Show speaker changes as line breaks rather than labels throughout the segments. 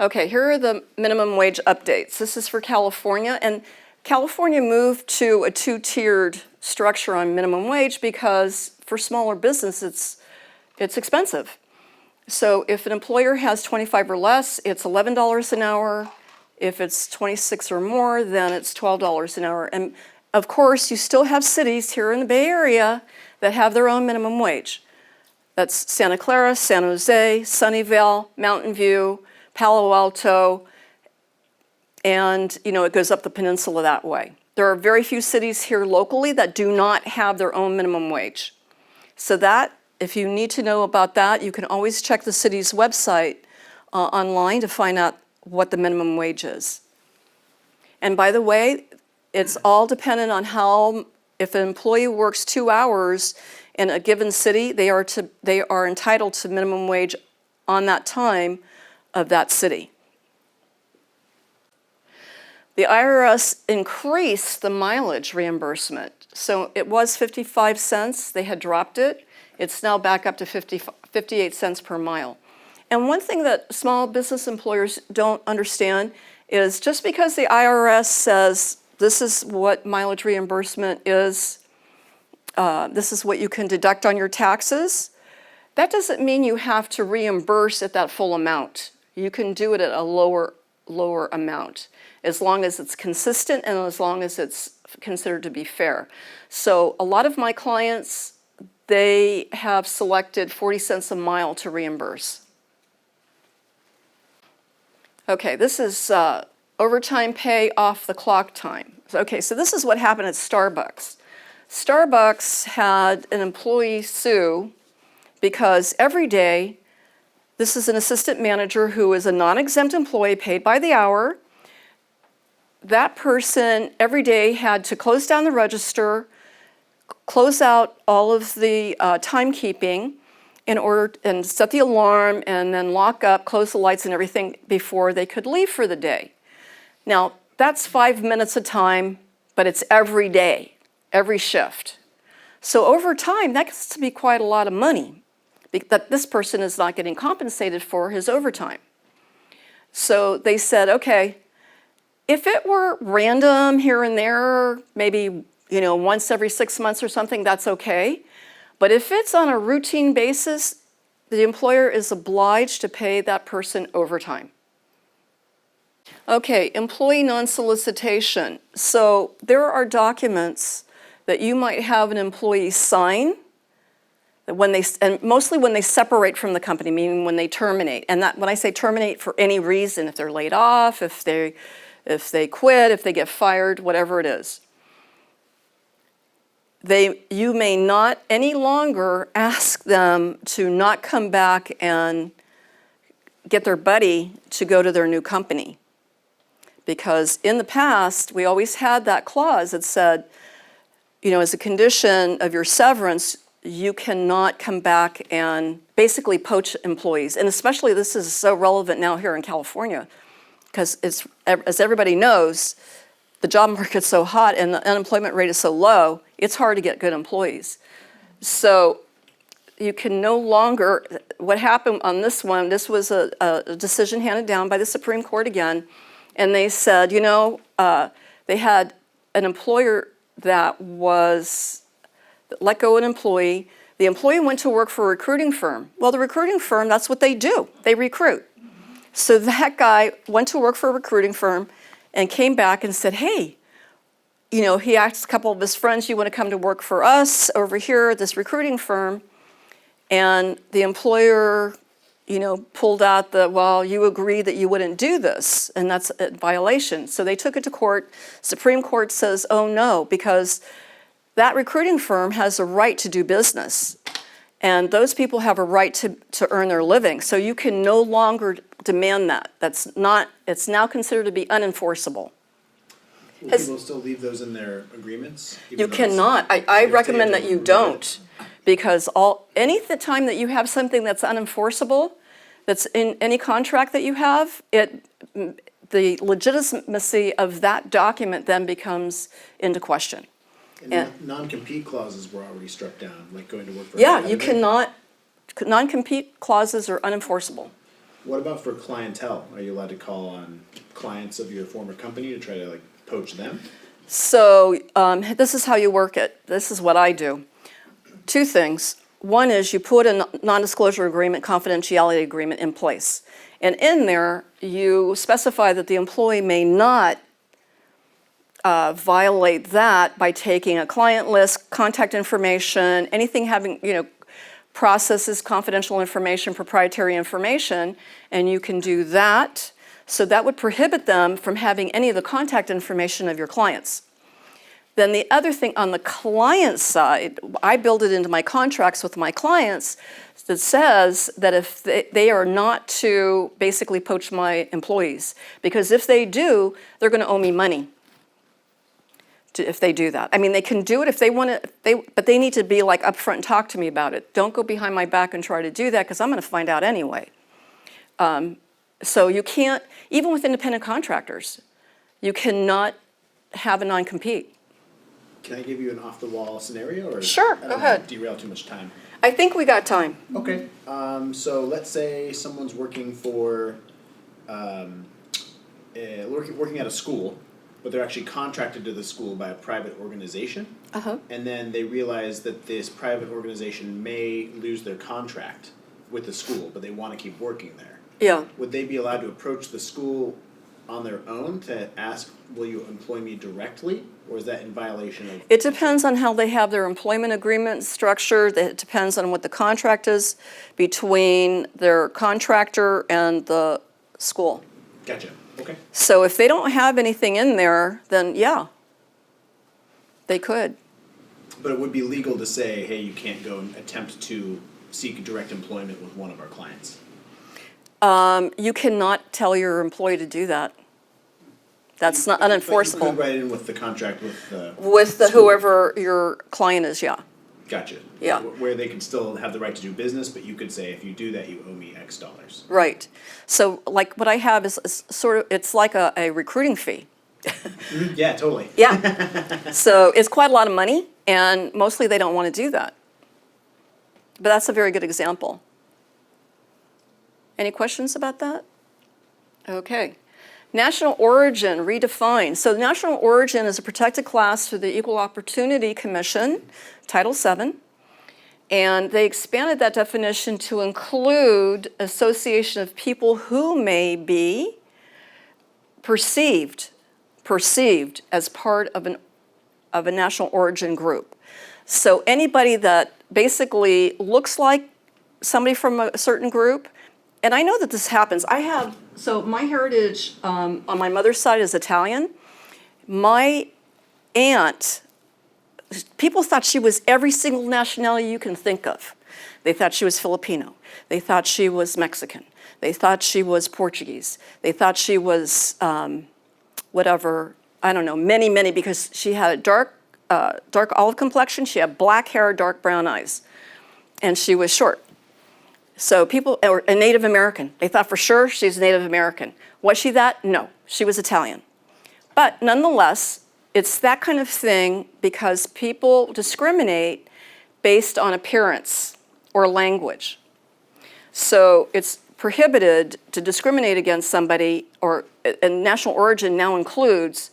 Okay, here are the minimum wage updates. This is for California, and California moved to a two-tiered structure on minimum wage because for smaller business it's expensive. So if an employer has 25 or less, it's $11 an hour. If it's 26 or more, then it's $12 an hour. And of course, you still have cities here in the Bay Area that have their own minimum wage. That's Santa Clara, San Jose, Sunnyvale, Mountain View, Palo Alto, and it goes up the peninsula that way. There are very few cities here locally that do not have their own minimum wage. So that, if you need to know about that, you can always check the city's website online to find out what the minimum wage is. And by the way, it's all dependent on if an employee works 2 hours in a given city, they are entitled to minimum wage on that time of that city. The IRS increased the mileage reimbursement. So it was 55 cents, they had dropped it. It's now back up to 58 cents per mile. And one thing that small business employers don't understand is just because the IRS says this is what mileage reimbursement is, this is what you can deduct on your taxes, that doesn't mean you have to reimburse at that full amount. You can do it at a lower amount, as long as it's consistent and as long as it's considered to be fair. So a lot of my clients, they have selected 40 cents a mile to reimburse. Okay, this is overtime pay off the clock time. Okay, so this is what happened at Starbucks. Starbucks had an employee sue because every day, this is an assistant manager who is a non-exempt employee paid by the hour. That person every day had to close down the register, close out all of the timekeeping and set the alarm and then lock up, close the lights and everything before they could leave for the day. Now, that's 5 minutes a time, but it's every day, every shift. So over time, that gets to be quite a lot of money that this person is not getting compensated for his overtime. So they said, okay, if it were random here and there, maybe once every 6 months or something, that's okay. But if it's on a routine basis, the employer is obliged to pay that person overtime. Okay, employee non-solicitation. So there are documents that you might have an employee sign and mostly when they separate from the company, meaning when they terminate. And that, when I say terminate for any reason, if they're laid off, if they quit, if they get fired, whatever it is. You may not any longer ask them to not come back and get their buddy to go to their new company. Because in the past, we always had that clause that said, as a condition of your severance, you cannot come back and basically poach employees. And especially this is so relevant now here in California, because as everybody knows, the job market's so hot and the unemployment rate is so low, it's hard to get good employees. So you can no longer, what happened on this one, this was a decision handed down by the Supreme Court again, and they said, they had an employer that let go an employee. The employee went to work for a recruiting firm. Well, the recruiting firm, that's what they do. They recruit. So that guy went to work for a recruiting firm and came back and said, hey, he asked a couple of his friends, you want to come to work for us over here at this recruiting firm? And the employer, pulled out well, you agreed that you wouldn't do this, and that's a violation. So they took it to court. Supreme Court says, oh no, because that recruiting firm has a right to do business. And those people have a right to earn their living. So you can no longer demand that. It's now considered to be unenforceable.
Will people still leave those in their agreements?
You cannot. I recommend that you don't. Because any time that you have something that's unenforceable, that's in any contract that you have, the legitimacy of that document then becomes into question.
And non-compete clauses were already struck down, like going to work for
you cannot, non-compete clauses are unenforceable.
What about for clientele? Are you allowed to call on clients of your former company to try to like poach them?
So this is how you work it. This is what I do. Two things. One is you put a non-disclosure agreement, confidentiality agreement in place. And in there, you specify that the employee may not violate that by taking a client list, contact information, anything having, processes, confidential information, proprietary information, and you can do that. So that would prohibit them from having any of the contact information of your clients. Then the other thing on the client side, I build it into my contracts with my clients that says that if they are not to basically poach my employees, because if they do, they're going to owe me money. If they do that. I mean, they can do it if they want to, but they need to be like upfront and talk to me about it. Don't go behind my back and try to do that because I'm going to find out anyway. So you can't, even with independent contractors, you cannot have a non-compete.
Can I give you an off-the-wall scenario? Or
Sure,
I don't
go ahead.
wanna derail too much time.
I think we got time.
Okay. So let's say someone's working for, working at a school, but they're actually contracted to the school by a private organization.
Uh-huh.
And then they realize that this private organization may lose their contract with the school, but they want to keep working there.
Yeah.
Would they be allowed to approach the school on their own to ask, will you employ me directly? Or is that in violation of?
It depends on how they have their employment agreement structured. It depends on what the contract is between their contractor and the school.
Gotcha. Okay.
So if they don't have anything in there, then yeah, they could.
But it would be legal to say, hey, you can't go and attempt to seek direct employment with one of our clients.
You cannot tell your employee to do that. That's not
But you
unenforceable.
could write it in with the contract with the.
With the
school.
whoever your client is, yeah.
Gotcha.
Yeah.
Where they can still have the right to do business, but you could say, if you do that, you owe me X dollars.
Right. So like what I have is sort of, it's like a recruiting fee.
Yeah, totally.
Yeah. So it's quite a lot of money, and mostly they don't want to do that. But that's a very good example. Any questions about that? Okay. National origin redefined. So national origin is a protected class through the Equal Opportunity Commission, Title VII. And they expanded that definition to include association of people who may be perceived as part of a national origin group. So anybody that basically looks like somebody from a certain group, and I know that this happens. So my heritage on my mother's side is Italian. My aunt, people thought she was every single nationality you can think of. They thought she was Filipino. They thought she was Mexican. They thought she was Portuguese. They thought she was whatever, I don't know, many, because she had a dark olive complexion. She had black hair, dark brown eyes, and she was short. So people, or a Native American, they thought for sure she's Native American. Was she that? No, she was Italian. But nonetheless, it's that kind of thing because people discriminate based on appearance or language. So it's prohibited to discriminate against somebody, and national origin now includes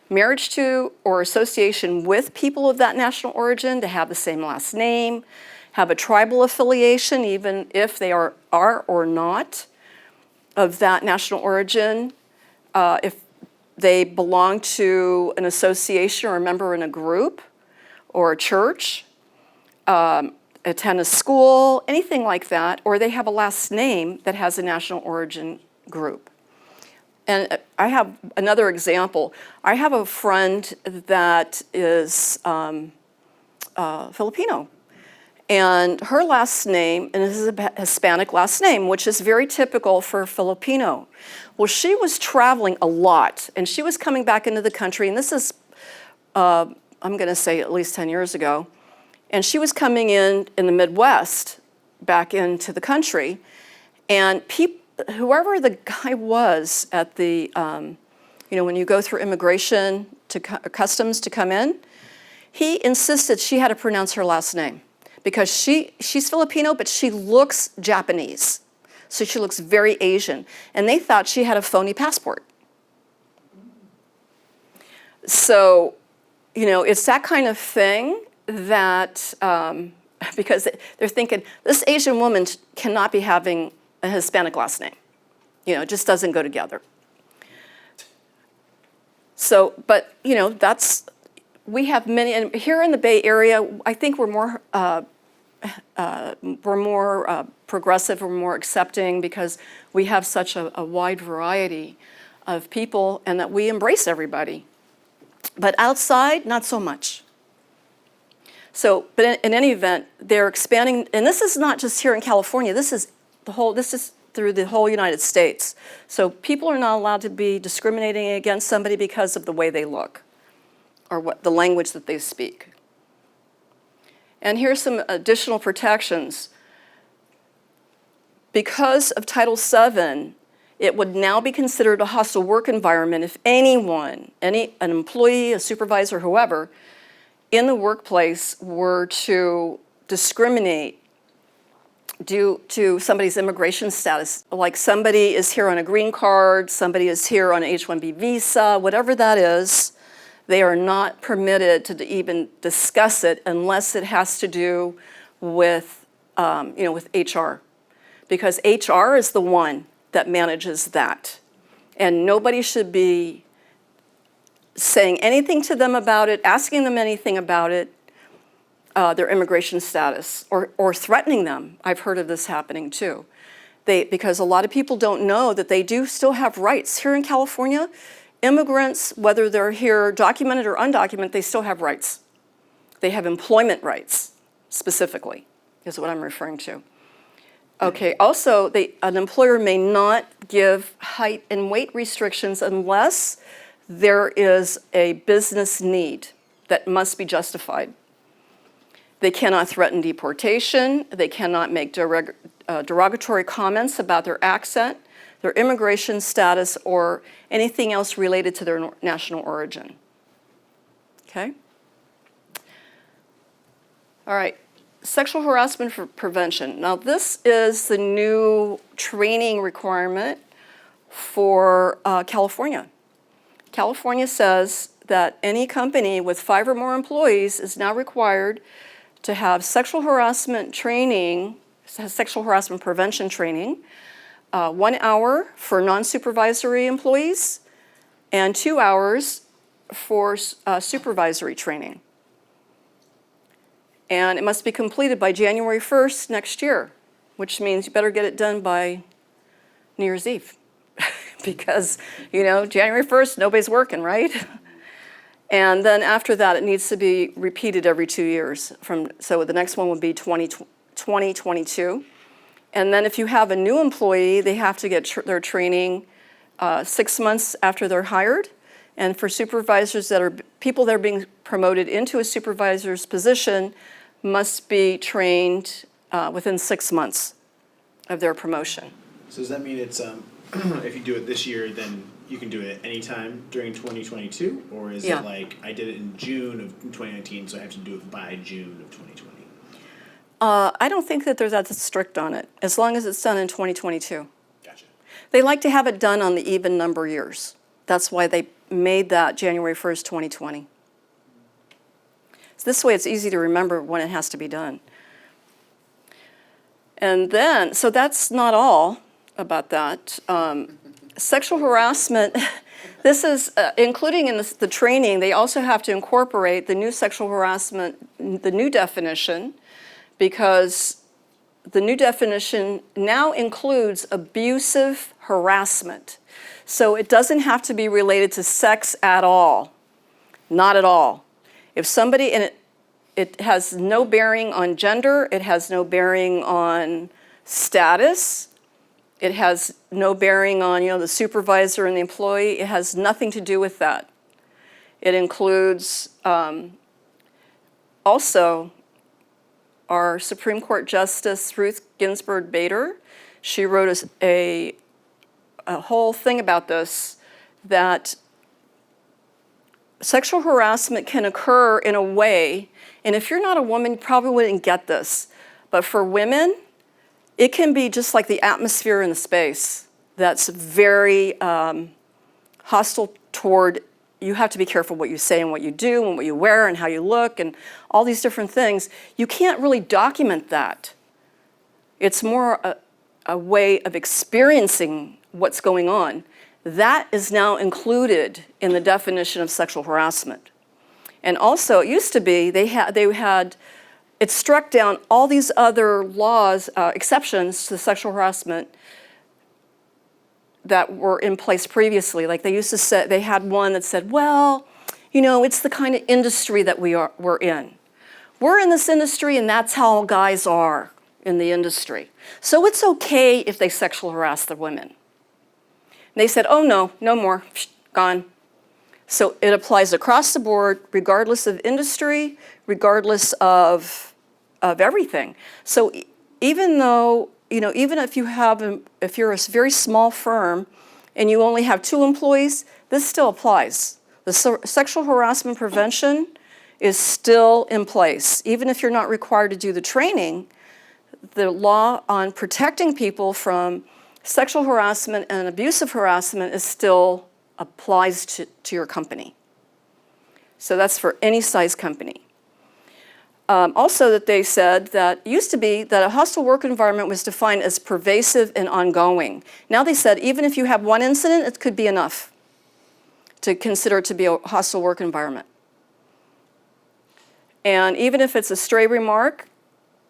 marriage to or association with people of that national origin, to have the same last name, have a tribal affiliation, even if they are or not of that national origin, if they belong to an association or a member in a group or a church, attend a school, anything like that, or they have a last name that has a national origin group. And I have another example. I have a friend that is Filipino. And her last name, and this is a Hispanic last name, which is very typical for Filipino. Well, she was traveling a lot, and she was coming back into the country, and this is, I'm going to say at least 10 years ago, and she was coming in the Midwest back into the country, and whoever the guy was at the, when you go through immigration to customs to come in, he insisted she had to pronounce her last name. Because she's Filipino, but she looks Japanese. so she looks very Asian. And they thought she had a phony passport. So, you know, it's that kind of thing that, because they're thinking, this Asian woman cannot be having a Hispanic last name. You know, it just doesn't go together. So, but, you know, we have many, and here in the Bay Area, I think we're more progressive, we're more accepting because we have such a wide variety of people and that we embrace everybody. But outside, not so much. So, but in any event, they're expanding, and this is not just here in California, this is through the whole United States. So people are not allowed to be discriminating against somebody because of the way they look or what the language that they speak. And here's some additional protections. Because of Title VII, it would now be considered a hostile work environment if anyone, an employee, a supervisor, whoever, in the workplace were to discriminate due to somebody's immigration status. Like somebody is here on a green card, somebody is here on an H-1B visa, whatever that is, they are not permitted to even discuss it unless it has to do with, with HR. Because HR is the one that manages that. And nobody should be saying anything to them about it, asking them anything about it, their immigration status, or threatening them. I've heard of this happening too. Because a lot of people don't know that they do still have rights. Here in California, immigrants, whether they're here documented or undocumented, they still have rights. They have employment rights, specifically, is what I'm referring to. Okay, also, an employer may not give height and weight restrictions unless there is a business need that must be justified. They cannot threaten deportation. They cannot make derogatory comments about their accent, their immigration status, or anything else related to their national origin. Okay? All right. Sexual harassment for prevention. Now, this is the new training requirement for California. California says that any company with 5 or more employees is now required to have sexual harassment training, sexual harassment prevention training, 1 hour for non-supervisory employees, and 2 hours for supervisory training. And it must be completed by January 1st next year, which means you better get it done by New Year's Eve. Because, January 1st, nobody's working, right? And then after that, it needs to be repeated every 2 years. So the next one would be 2022. And then if you have a new employee, they have to get their training 6 months after they're hired. And for supervisors people that are being promoted into a supervisor's position must be trained within 6 months of their promotion.
So does that mean it's, if you do it this year, then you can do it anytime during 2022? Or is it like, I did it in June of 2019, so I have to do it by June of 2020?
I don't think that they're that strict on it, as long as it's done in 2022.
Gotcha.
They like to have it done on the even number years. That's why they made that January 1st, 2020. So this way it's easy to remember when it has to be done. And then, so that's not all about that. Sexual harassment, this is, including in the training, they also have to incorporate the new sexual harassment, the new definition, because the new definition now includes abusive harassment. So it doesn't have to be related to sex at all, not at all. If somebody, and it has no bearing on gender, it has no bearing on status, it has no bearing on, the supervisor and the employee, it has nothing to do with that. It includes also our Supreme Court Justice Ruth Ginsburg Bader. She wrote a whole thing about this, that sexual harassment can occur in a way, and if you're not a woman, you probably wouldn't get this, but for women, it can be just like the atmosphere in the space that's very hostile toward, you have to be careful what you say and what you do and what you wear and how you look and all these different things. You can't really document that. It's more a way of experiencing what's going on. That is now included in the definition of sexual harassment. And also, it used to be, it struck down all these other laws, exceptions to sexual harassment that were in place previously. Like they used to say, they had one that said, well, you know, it's the kind of industry that we're in. We're in this industry and that's how guys are in the industry. So it's okay if they sexual harass the women. And they said, oh no, no more, gone. So it applies across the board, regardless of industry, regardless of everything. So even though, you know, even if you're a very small firm and you only have 2 employees, this still applies. The sexual harassment prevention is still in place. Even if you're not required to do the training, the law on protecting people from sexual harassment and abusive harassment is still applies to your company. So that's for any size company. Also that they said that used to be that a hostile work environment was defined as pervasive and ongoing. Now they said even if you have 1 incident, it could be enough to consider it to be a hostile work environment. And even if it's a stray remark,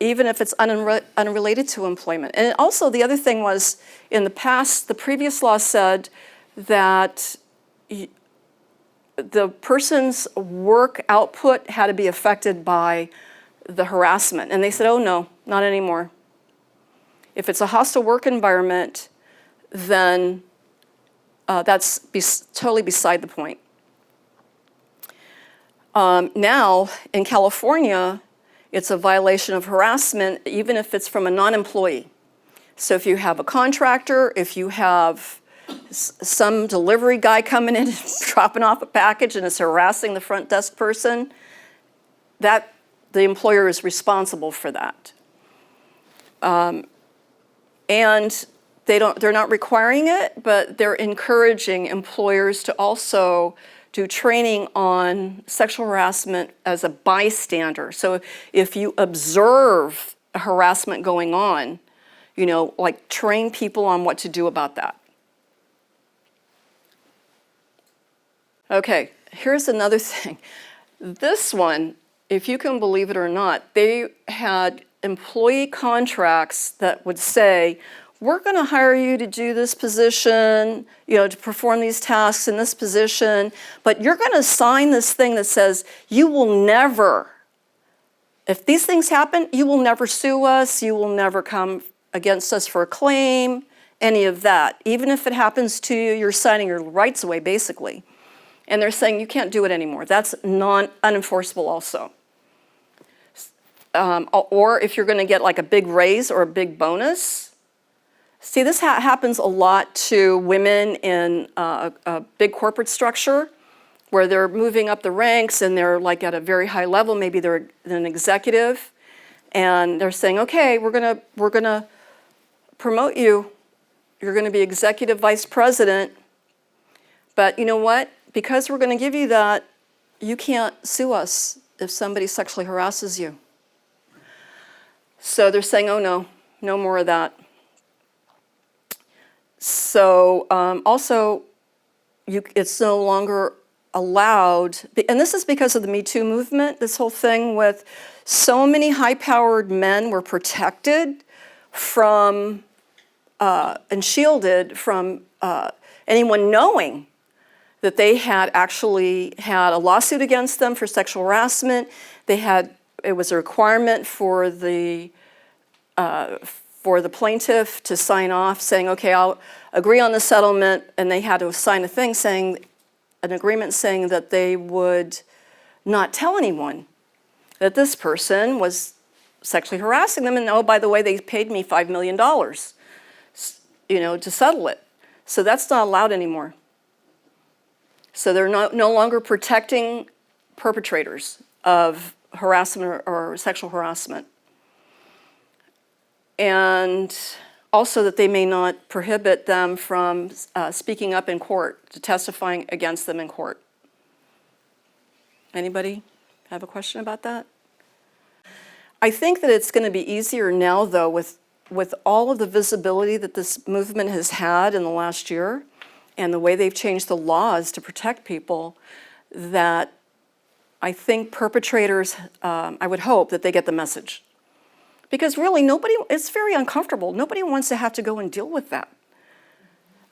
even if it's unrelated to employment. And also the other thing was, in the past, the previous law said that the person's work output had to be affected by the harassment. And they said, oh no, not anymore. If it's a hostile work environment, then that's totally beside the point. Now, in California, it's a violation of harassment, even if it's from a non-employee. So if you have a contractor, if you have some delivery guy coming in and dropping off a package and is harassing the front desk person, that the employer is responsible for that. And they're not requiring it, but they're encouraging employers to also do training on sexual harassment as a bystander. So if you observe a harassment going on, you know, like train people on what to do about that. Okay, here's another thing. This one, if you can believe it or not, they had employee contracts that would say, we're going to hire you to do this position, you know, to perform these tasks in this position, but you're going to sign this thing that says you will never, if these things happen, you will never sue us, you will never come against us for a claim, any of that. Even if it happens to you, you're signing your rights away, basically. And they're saying you can't do it anymore. That's unenforceable also. Or if you're going to get like a big raise or a big bonus. See, this happens a lot to women in a big corporate structure where they're moving up the ranks and they're like at a very high level. Maybe they're an executive and they're saying, okay, we're gonna promote you. You're going to be executive vice president. But you know what? Because we're going to give you that, you can't sue us if somebody sexually harasses you. So they're saying, oh no, no more of that. So also, it's no longer allowed, and this is because of the Me Too movement, this whole thing with so many high-powered men were protected from and shielded from anyone knowing that they had actually had a lawsuit against them for sexual harassment. It was a requirement for the plaintiff to sign off saying, okay, I'll agree on the settlement, and they had to sign a thing saying, an agreement saying that they would not tell anyone that this person was sexually harassing them, and oh, by the way, they paid me $5 million, you know, to settle it. So that's not allowed anymore. So they're no longer protecting perpetrators of harassment or sexual harassment. And also that they may not prohibit them from speaking up in court, to testifying against them in court. Anybody have a question about that? I think that it's going to be easier now, though, with all of the visibility that this movement has had in the last year and the way they've changed the laws to protect people, that I think perpetrators, I would hope that they get the message. Because really it's very uncomfortable. Nobody wants to have to go and deal with that.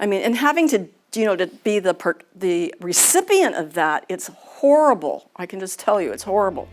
I mean, and having to, to be the recipient of that, it's horrible. I can just tell you, it's horrible.